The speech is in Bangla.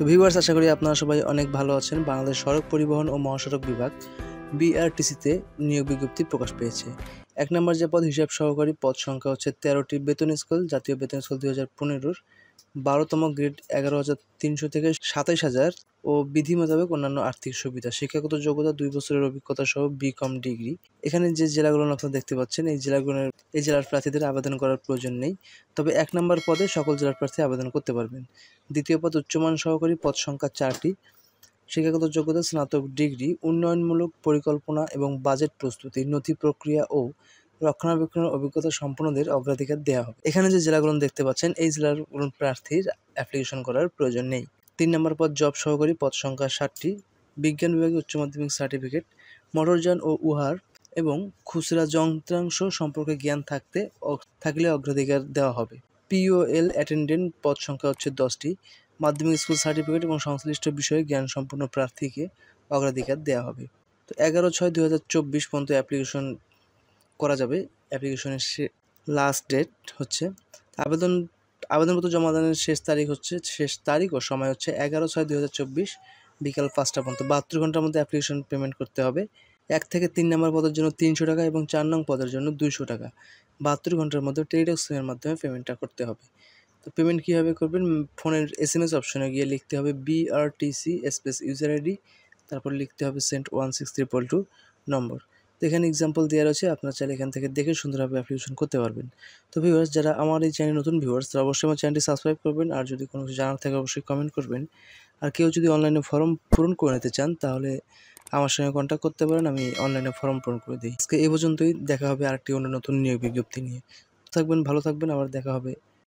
ভিউয়ার্স, আশা করি আপনারা সবাই অনেক ভালো আছেন। বাংলাদেশ সড়ক পরিবহন ও মহাসড়ক বিভাগ বিআরটিসিতে নিয়োগ বিজ্ঞপ্তি প্রকাশ পেয়েছে। ১ নম্বর যে পদ হিসাব সহকারী, পদ সংখ্যা হচ্ছে ১৩টি। বেতন স্কেল জাতীয় বেতন স্কেল ২০১৫-র ১২তম গ্রেড ১১,৩০০ থেকে ২৭,০০০ ও বিধি মোতাবেক অন্যান্য আর্থিক সুবিধা। শিক্ষাগত যোগ্যতা ২ বছরের অভিজ্ঞতা সহ বিকম ডিগ্রি। এখানে যে জেলাগুলো আপনারা দেখতে পাচ্ছেন, এই জেলার প্রার্থীদের আবেদন করার প্রয়োজন নেই। তবে ১ নম্বর পদে সকল জেলার প্রার্থী আবেদন করতে পারবেন। দ্বিতীয় পদ উচ্চমান সহকারী, পদ সংখ্যা ৪টি। শিক্ষাগত যোগ্যতা স্নাতক ডিগ্রি। উন্নয়নমূলক পরিকল্পনা এবং বাজেট প্রস্তুতি, নথি প্রক্রিয়া ও রক্ষণাবেক্ষণের অভিজ্ঞতা সম্পন্নদের অগ্রাধিকার দেওয়া হবে। এখানে যে জেলাগুলো দেখতে পাচ্ছেন, এই জেলাগুলোর প্রার্থীর অ্যাপ্লিকেশন করার প্রয়োজন নেই। ৩ নম্বর পদ জব সহকারী, পদ সংখ্যা ৬০টি। বিজ্ঞান বিভাগে উচ্চ মাধ্যমিক সার্টিফিকেট। মোটরযান ও উহার এবং খুচরা যন্ত্রাংশ সম্পর্কে জ্ঞান থাকলে অগ্রাধিকার দেওয়া হবে। পিওএল অ্যাটেন্ডেন্ট, পদ সংখ্যা হচ্ছে ১০টি। মাধ্যমিক স্কুল সার্টিফিকেট এবং সংশ্লিষ্ট বিষয়ে জ্ঞানসম্পন্ন প্রার্থীকে অগ্রাধিকার দেওয়া হবে। তো ১১/৬/২০২৪ পর্যন্ত অ্যাপ্লিকেশন করা যাবে। অ্যাপ্লিকেশনের লাস্ট ডেট হচ্ছে আবেদনপত্র জমা দানের শেষ তারিখ ও সময় হচ্ছে ১১/৬/২০২৪ বিকাল ৫টা পর্যন্ত। ৭২ ঘন্টার মধ্যে অ্যাপ্লিকেশন পেমেন্ট করতে হবে। ১ থেকে ৩ নম্বর পদের জন্য ৩০০ টাকা এবং ৪ নং পদের জন্য 200 টাকা। ৭২ ঘন্টার মধ্যে টেলিটক-সিমের মাধ্যমে পেমেন্টটা করতে হবে। তো পেমেন্ট কীভাবে করবেন? ফোনের SMS অপশনে গিয়ে লিখতে হবে BRTC স্পেস ইউজার আইডি, তারপর লিখতে হবে সেন্ড 16322 নম্বর। তো এখানে এক্সাম্পল দেওয়া রয়েছে, আপনারা চাইলে এখান থেকে দেখে সুন্দরভাবে অ্যাপ্লিকেশন করতে পারবেন। তো ভিউয়ার্স, যারা আমার এই চ্যানেলে নতুন ভিউয়ার্স, তারা অবশ্যই আমার চ্যানেলটি সাবস্ক্রাইব করবেন। আর যদি কোনো কিছু জানার থাকে অবশ্যই কমেন্ট করবেন। আর কেউ যদি অনলাইনে ফর্ম পূরণ করে নিতে চান, তাহলে আমার সঙ্গে কন্ট্যাক্ট করতে পারেন, আমি অনলাইনে ফর্ম পূরণ করে দিই। আজকে এই পর্যন্তই। দেখা হবে আরেকটি অন্য নতুন নিয়োগ বিজ্ঞপ্তি নিয়ে। থাকবেন, ভালো থাকবেন, আবার দেখা হবে।